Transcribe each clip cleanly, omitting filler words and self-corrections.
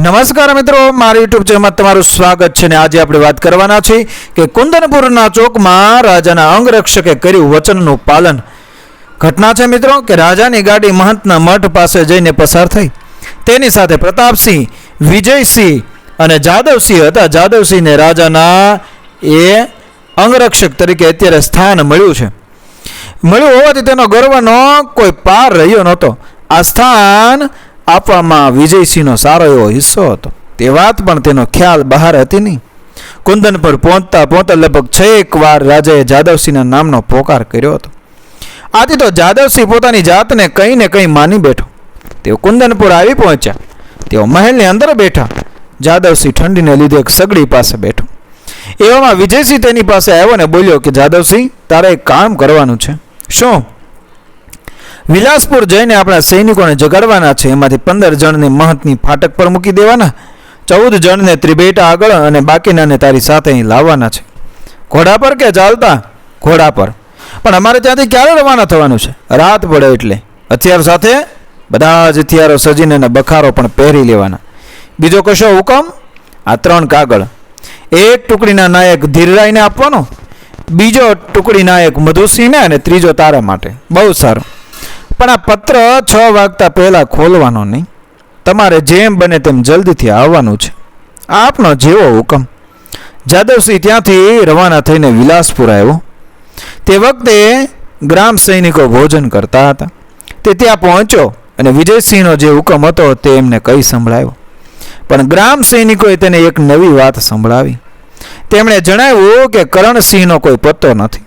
નમસ્કાર મિત્રો, મારી યુટ્યુબ ચેનલમાં તમારું સ્વાગત છે ને આજે આપણે વાત કરવાના છે કે કુંદનપુરના ચોકમાં રાજાના અંગરક્ષકે કર્યું વચનનું પાલન. ઘટના છે મિત્રો કે રાજાની ગાડી મહંતના મઠ પાસે જઈને પસાર થઈ. તેની સાથે પ્રતાપસિંહ, વિજયસિંહ અને જાદવસિંહ હતા. જાદવસિંહને રાજાના એ અંગરક્ષક તરીકે અત્યારે સ્થાન મળ્યું હોવાથી તેનો ગર્વનો કોઈ પાર રહ્યો નહોતો. આ સ્થાન આપવામાં વિજયસિંહનો સારો એવો હિસ્સો હતો. તે વાત પણ તેનો ખ્યાલ બહાર હતી નહીં. કુંદનપુર પહોંચતા લગભગ 6 વાર રાજાએ જાદવસિંહના નામનો પોકાર કર્યો હતો. આથી તો જાદવસિંહ પોતાની જાતને કંઈ ને કંઈ માની બેઠો. તેઓ કુંદનપુર આવી પહોંચ્યા. તેઓ મહેલની અંદર બેઠા. જાદવસિંહ ઠંડીને લીધે એક સગડી પાસે બેઠો. એવામાં વિજયસિંહ તેની પાસે આવ્યો ને બોલ્યો કે જાદવસિંહ, તારે એક કામ કરવાનું છે. શું? વિલાસપુર જઈને આપણા સૈનિકોને જગાડવાના છે. એમાંથી 15 જણને મહંતની ફાટક પર મૂકી દેવાના, 14 જણને ત્રિભેટા આગળ અને બાકીનાને તારી સાથે અહીં લાવવાના છે. ઘોડા પર કે ચાલતા? ઘોડા પર. પણ અમારે ત્યાંથી ક્યારે રવાના થવાનું છે? રાત પડે એટલે. હથિયાર સાથે? બધા જ હથિયારો સજીને અને બખારો પણ પહેરી લેવાના. બીજો કશો હુકમ? આ 3 કાગળ. એક ટુકડીના નાયક ધીરરાયને આપવાનો, બીજો ટુકડી નાયક મધુસિંહને અને ત્રીજો તારા માટે. બહુ સારું. પણ આ પત્ર 6 વાગતા પહેલાં ખોલવાનો નહીં. તમારે જેમ બને તેમ જલ્દીથી આવવાનું છે. આપનો જેવો હુકમ. જાદવસિંહ ત્યાંથી રવાના થઈને વિલાસપુર આવ્યો. તે વખતે ગ્રામ સૈનિકો ભોજન કરતા હતા. તે ત્યાં પહોંચ્યો અને વિજયસિંહનો જે હુકમ હતો તે એમને કહી સંભળાવ્યો. પણ ગ્રામ સૈનિકોએ તેને એક નવી વાત સંભળાવી. તેમણે જણાવ્યું કે કરણસિંહનો કોઈ પત્તો નથી.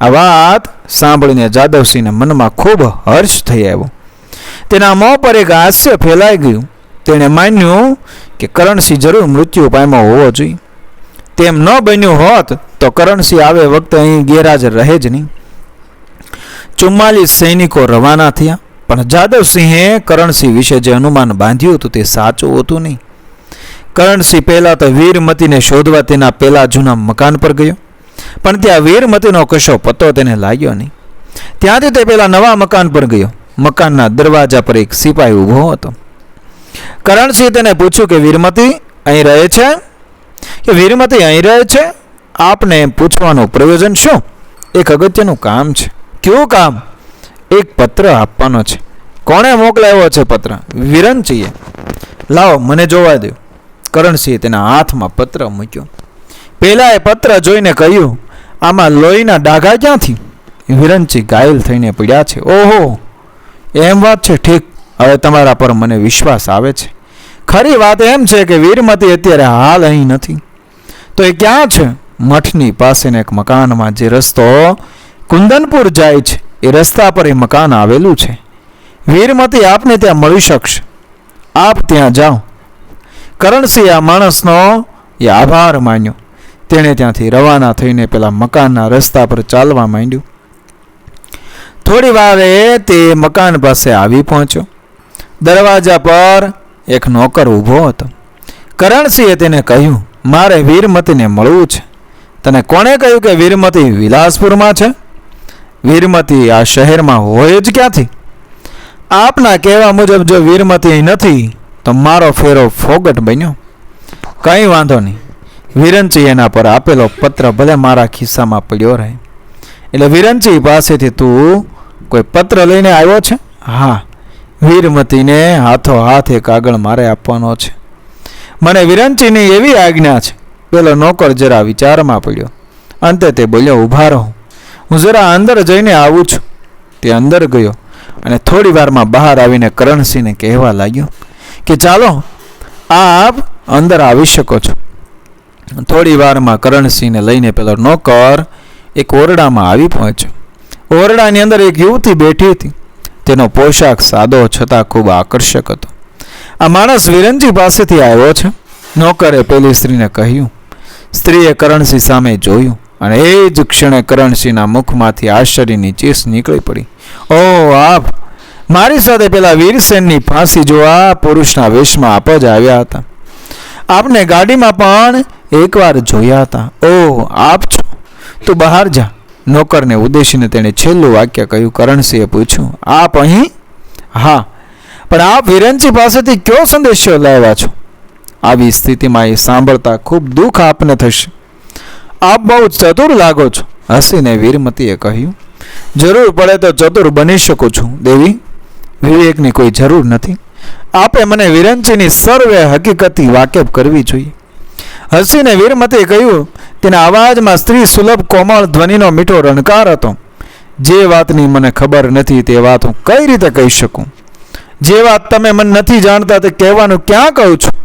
આ વાત સાંભળીને જાદવસિંહને મનમાં ખૂબ હર્ષ થઈ આવ્યો. તેના મોં પર એક હાસ્ય ફેલાઈ ગયું. તેણે માન્યું કે કરણસિંહ જરૂર મૃત્યુ પામ્યો હોવો જોઈએ. તેમ ન બન્યું હોત તો કરણસિંહ આવે વખતે અહીં ગેરહાજર રહે જ નહીં. 44 સૈનિકો રવાના થયા. પણ જાદવસિંહે કરણસિંહ વિશે જે અનુમાન બાંધ્યું હતું તે સાચું હતું નહીં. કરણસિંહ પહેલાં તો વીરમતીને શોધવા તેના પહેલા જૂના મકાન પર ગયો. પણ ત્યાં વીરમતીનો કશો પત્તો તેને લાગ્યો નહીં. ત્યાંથી તે પેલા નવા મકાન પર ગયો. મકાનના દરવાજા પર એક સિપાહી ઊભો હતો. કરણસિંહ તેને પૂછ્યું કે વીરમતી અહીં રહે છે? કે વીરમતી અહીં રહે છે? આપને પૂછવાનું પ્રયોજન શું? એક અગત્યનું કામ છે. કેવું કામ? એક પત્ર આપવાનો છે. કોણે મોકલાવ્યો છે પત્ર? વિરંચીએ. લાવો મને જોવા દો. કરણસિંહે તેના હાથમાં પત્ર મૂક્યો. પેલા એ પત્ર જોઈને કહ્યું, આમાં લોહીના ડાઘા ક્યાંથી? વિરંચી ઘાયલ થઈને પડ્યા છે. ઓહો, એમ વાત છે. ઠીક, હવે તમારા પર મને વિશ્વાસ આવે છે. ખરી વાત એમ છે કે વીરમતી અત્યારે હાલ અહીં નથી. તો એ ક્યાં છે? મઠની પાસેના એક મકાનમાં. જે રસ્તો કુંદનપુર જાય છે એ રસ્તા પર એ મકાન આવેલું છે. વીરમતી આપને ત્યાં મળી શકશે. આપ ત્યાં જાઓ. કરણસિંહ આ માણસનો એ આભાર માન્યો. તેણે ત્યાંથી રવાના થઈને પેલા મકાનના રસ્તા પર ચાલવા માંડ્યું. થોડી વારે તે મકાન પાસે આવી પહોંચ્યો. દરવાજા પર એક નોકર ઊભો હતો. કરણસિંહે તેને કહ્યું, મારે વીરમતીને મળવું છે. તને કોણે કહ્યું કે વીરમતી વિલાસપુરમાં છે? વીરમતી આ શહેરમાં હોય જ ક્યાંથી? આપના કહેવા મુજબ જો વીરમતી નથી તો મારો ફેરો ફોગટ બન્યો. કંઈ વાંધો નહીં. વિરંચી એના પર આપેલો પત્ર ભલે મારા ખિસ્સામાં પડ્યો રહે. એટલે વિરંચી પાસેથી તું કોઈ પત્ર લઈને આવ્યો છે? હા, વીરમતીને હાથો હાથ એક કાગળ મારે આપવાનો છે. મને વિરંચીની એવી આજ્ઞા છે. પેલો નોકર જરા વિચારમાં પડ્યો. અંતે તે બોલ્યો, ઊભા રહો, હું જરા અંદર જઈને આવું છું. તે અંદર ગયો અને થોડી વારમાં બહાર આવીને કરણસિંહને કહેવા લાગ્યો કે ચાલો આપ અંદર આવી શકો છો. થોડી વારમાં કરણસિંહને લઈને પેલો નોકર એક ઓરડામાં આવી પહોંચ્યો. ઓરડાની અંદર એક યુવતી બેઠી હતી. તેનો પોશાક સાદો છતાં ખૂબ આકર્ષક હતો. આ માણસ વિરંચી પાસેથી આવ્યો છે. નોકરે પેલી સ્ત્રીને કહ્યું. સ્ત્રીએ કરણસિંહ સામે જોયું અને એ જ ક્ષણે કરણસિંહના મુખમાંથી આશ્ચર્યની ચીસ નીકળી પડી. ઓ આપ! મારી સાથે પેલા વીરસેનની ફાંસી જોવા પુરુષના વેશમાં આપ જ આવ્યા હતા. આપને ગાડીમાં પણ એકવાર જોયા હતા. ઓહ, આપ છો? તું બહાર જા. નોકરને ઉદ્દેશીને તેણે છેલ્લું વાક્ય કહ્યું. કરણસિંહે પૂછ્યું, આપ અહીં? હા, પણ આપ વિરંચી પાસેથી કયો સંદેશો લાવ્યા છો? આવી સ્થિતિમાં એ સાંભળતા ખૂબ દુઃખ આપને થશે. આપ બહુ ચતુર લાગો છો, હસીને વીરમતીએ કહ્યું. જરૂર પડે તો ચતુર બની શકું છું દેવી, વિવેકની કોઈ જરૂર નથી. આપે મને વિરંચીની સર્વે હકીકતથી વાકેફ કરવી જોઈએ. હસીને વીરમતીએ કહ્યું. તેના અવાજમાં સ્ત્રી સુલભ કોમળ ધ્વનિનો મીઠો રણકાર હતો. જે વાતની મને ખબર નથી તે વાત હું કઈ રીતે કહી શકું? જે વાત તમે મને નથી જાણતા તે કહેવાનું ક્યાં કહું છું?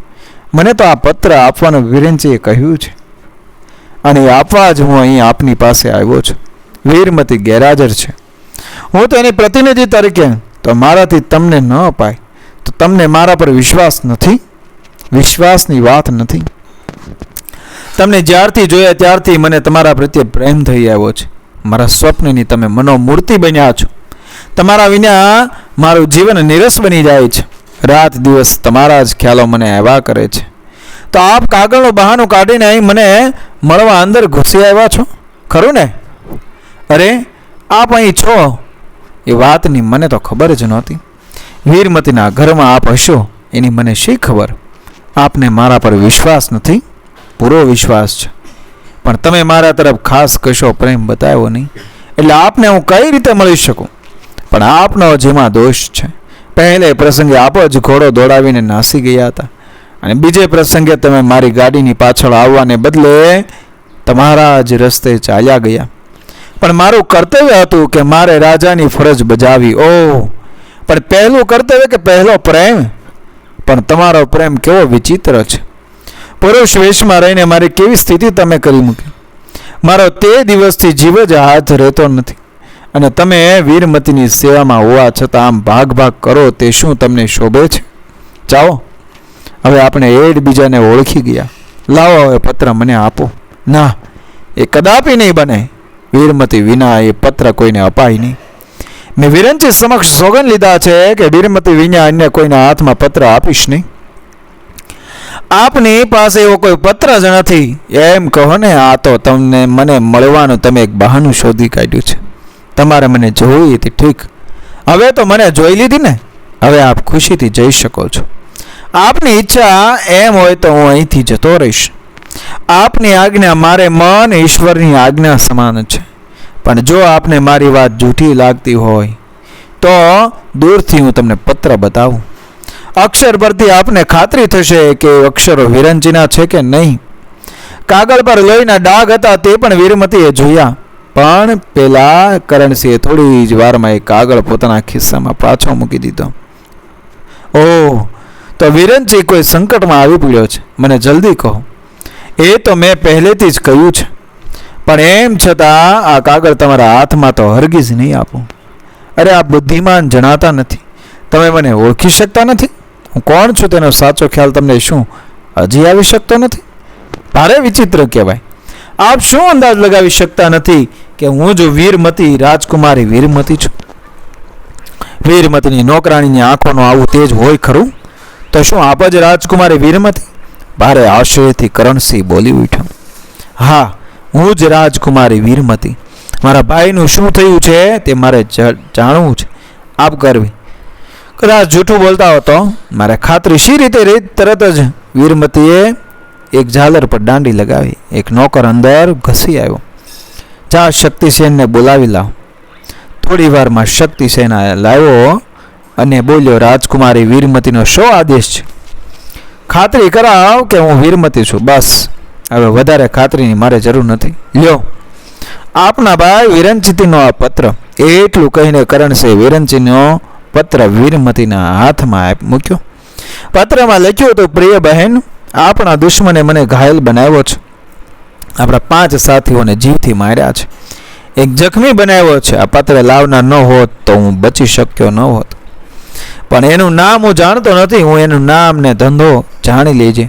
મને તો આ પત્ર આપવાનું વિરંચીએ કહ્યું છે અને આપવા જ હું અહીં આપની પાસે આવ્યો છું. વીરમતી ગેરહાજર છે. હું તો એની પ્રતિનિધિ તરીકે, તો મારાથી તમને ન અપાય તો તમને મારા પર વિશ્વાસ નથી? વિશ્વાસની વાત નથી. તમને જ્યારથી જોયા ત્યારથી મને તમારા પ્રત્યે પ્રેમ થઈ આવ્યો છે. મારા સ્વપ્નની તમે મનોમૂર્તિ બન્યા છો. તમારા વિના મારું જીવન નિરસ બની જાય છે. રાત દિવસ તમારા જ ખ્યાલો મને આવ્યા કરે છે. તો આપ કાગળનું બહાનું કાઢીને અહીં મને મળવા અંદર ઘૂસી આવ્યા છો, ખરું ને? અરે, આપ અહીં છો એ વાતની મને તો ખબર જ નહોતી. વીરમતીના ઘરમાં આપ હશો એની મને શી ખબર? આપને મારા પર વિશ્વાસ નથી? પૂરો વિશ્વાસ છે, પણ તમે મારા તરફ ખાસ કશો પ્રેમ બતાવ્યો નહીં, એટલે આપને હું કઈ રીતે મળી શકું? પણ આપનો જેમાં દોષ છે. પહેલે પ્રસંગે આપ જ ઘોડો દોડાવીને નાસી ગયા હતા અને બીજે પ્રસંગે તમે મારી ગાડીની પાછળ આવવાને બદલે તમારા જ રસ્તે ચાલ્યા ગયા. પણ મારું કર્તવ્ય હતું કે મારે રાજાની ફરજ બજાવી. ઓહ, પણ પહેલું કર્તવ્ય કે પહેલો પ્રેમ? પણ તમારો પ્રેમ કેવો વિચિત્ર છે. પુરુષ વેશમાં રહીને મારી કેવી સ્થિતિ તમે કરી મૂકી. મારો તે દિવસથી જીવ જ હાથ રહેતો નથી અને તમે વીરમતીની સેવામાં હોવા છતાં આમ ભાગ ભાગ કરો તે શું તમને શોભે છે? જાઓ, હવે આપણે એકબીજાને ઓળખી ગયા. લાવો હવે પત્ર મને આપો. ના, એ કદાપી નહીં બને. વીરમતી વિના એ પત્ર કોઈને અપાય નહીં. મેં વિરંચી સમક્ષ સોગંદ લીધા છે કે વીરમતી વિના અન્ય કોઈના હાથમાં પત્ર આપીશ નહીં. આપની પાસે એવો કોઈ પત્ર જ નથી એમ કહો ને. આ તો તમને મને મળવાનું તમે એક બહાનું શોધી કાઢ્યું છે. તમારે મને જોઈ હતી, ઠીક. હવે તો મને જોઈ લીધી ને. હવે આપ ખુશીથી જઈ શકો છો. આપની ઈચ્છા એમ હોય તો હું અહીંથી જતો રહીશ. આપની આજ્ઞા મારે મન ઈશ્વરની આજ્ઞા સમાન છે. પણ જો આપને મારી વાત જૂઠી લાગતી હોય તો દૂરથી હું તમને પત્ર બતાવું. અક્ષર પરથી આપને ખાતરી થશે કે અક્ષરો વિરંચીના છે કે નહીં. કાગળ પર લોહીના ડાઘ હતા તે પણ વીરમતીએ જોયા. પણ પેલા કરણસિંહે થોડી જ વારમાં એ કાગળ પોતાના ખિસ્સામાં પાછો મૂકી દીધો. ઓહ, તો વિરંચી કોઈ સંકટમાં આવી પડ્યો છે. મને જલ્દી કહો. એ તો મેં પહેલેથી જ કહ્યું છે, પણ એમ છતાં આ કાગળ તમારા હાથમાં તો હરગીજ નહીં આપું. અરે, આ બુદ્ધિમાન જણાતા નથી. તમે મને ઓળખી શકતા નથી. હું કોણ છું તેનો સાચો ખ્યાલ તમને શું હજી આવી શકતો નથી? ભારે વિચિત્ર કહેવાય. આપ શું અંદાજ લગાવી શકતા નથી કે હું જો વીરમતી, રાજકુમારી વીરમતી છું? વીરમતીની નોકરાણીની આંખોનું આવું તેજ હોય ખરું? તો શું આપ જ રાજકુમારી વીરમતી? ભારે આશ્ચર્યથી કરણસિંહ બોલી ઉઠ્યો. હા, હું જ રાજકુમારી વીરમતી. મારા ભાઈનું શું થયું છે તે મારે જાણવું છે. આપ કરવી. કદાચ જૂઠું બોલતા હતો. મારે ખાતરી શી રીતે તરત જ વીરમતીએ એક ઝાલર પર દાંડી લગાવી. એક નોકર અંદર ઘસી આવ્યો. જા, શક્તિસેનને બોલાવી લાવ. થોડી વારમાં શક્તિસેન લાવ્યો અને બોલ્યો, રાજકુમારી વીરમતીનો શો આદેશ છે? ખાતરી કરાવ કે હું વીરમતી છું. બસ, હવે વધારે ખાતરીની મારે જરૂર નથી. લ્યો, આપના ભાઈ વિરંચીનો આ પત્ર. એટલું કહીને કરણસિંહે વિરંચીનો પત્ર વીરમતીના હાથમાં મૂક્યો. પત્રમાં લખ્યું હતું, પ્રિય બહેન, આપણા દુશ્મને મને ઘાયલ બનાવ્યો છે. આપણા 5 સાથીઓને જીવથી માર્યા છે. એક જખમી બનાવ્યો છે. આ પત્ર લાવનાર ન હોત તો હું બચી શક્યો ન હોત. પણ એનું નામ હું જાણતો નથી. હું એનું નામ ને ધંધો જાણી લેજે.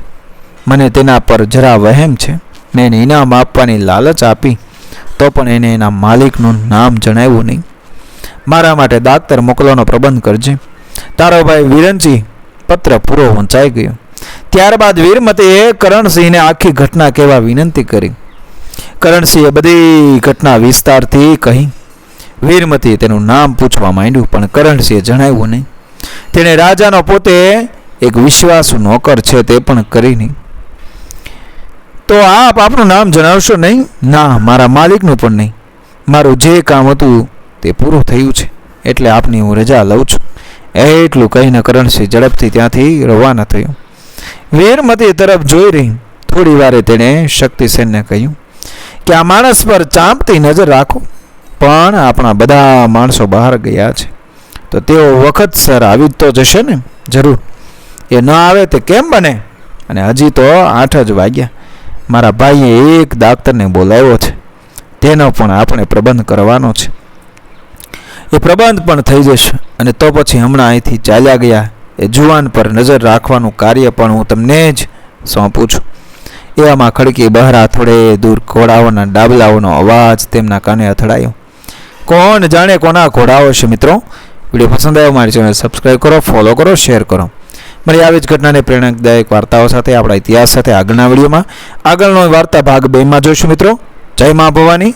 મને તેના પર જરા વહેમ છે. મેં એને ઇનામ આપવાની લાલચ આપી તો પણ એને એના માલિકનું નામ જણાવ્યું નહીં. મારા માટે દાક્તર મોકલવાનો પ્રબંધ કરજે. તારો ભાઈ વિરંચી. પત્ર પૂરો વંચાઈ ગયો. ત્યારબાદ વીરમતીએ કરણસિંહને આખી ઘટના કહેવા વિનંતી કરી. કરણસિંહે બધી ઘટના વિસ્તારથી કહી. વીરમતીએ તેનું નામ પૂછવા માંડ્યું, પણ કરણસિંહે જણાવ્યું નહીં. તેણે રાજાનો પોતે એક વિશ્વાસુ નોકર છે તે પણ કરી નહીં. તો આપ આપનું નામ જણાવશો નહીં? ના, મારા માલિકનું પણ નહીં. મારું જે કામ હતું તે પૂરું થયું છે, એટલે આપની હું રજા લઉં છું. એટલું કહીને કરણસિંહ ઝડપથી ત્યાંથી રવાના થયો. વીરમતી તરફ જોઈ રહી. થોડી વારે તેણે શક્તિસેનને કહ્યું કે આ માણસ પર ચાંપતી નજર રાખો, પણ આપણા બધા માણસો બહાર ગયા છે તો તેઓ વખતસર આવી તો જશે ને? જરૂર. એ ન આવે તે કેમ બને? અને હજી તો 8 જ વાગ્યા. મારા ભાઈએ એક ડાક્ટરને બોલાવ્યો છે, તેનો પણ આપણે પ્રબંધ કરવાનો છે. એ પ્રબંધ પણ થઈ જશે, અને તો પછી હમણાં અહીંથી ચાલ્યા ગયા એ જુવાન પર નજર રાખવાનું કાર્ય પણ હું તમને જ સોંપું છું. એવામાં ખડકી બહાર થોડે દૂર ઘોડાઓના ડાબલાઓનો અવાજ તેમના કાને અથડાયો. કોણ જાણે કોના ઘોડાઓ છે? મિત્રો, વિડીયો પસંદ આવ્યો મારી ચેનલ સબસ્ક્રાઈબ કરો, ફોલો કરો, શેર કરો. મારી આવી જ ઘટનાને પ્રેરણાદાયક વાર્તાઓ સાથે આપણા ઇતિહાસ સાથે આગળના વિડીયોમાં આગળનો વાર્તા ભાગ 2 માં જોઈશું. મિત્રો, જય મા ભવાની.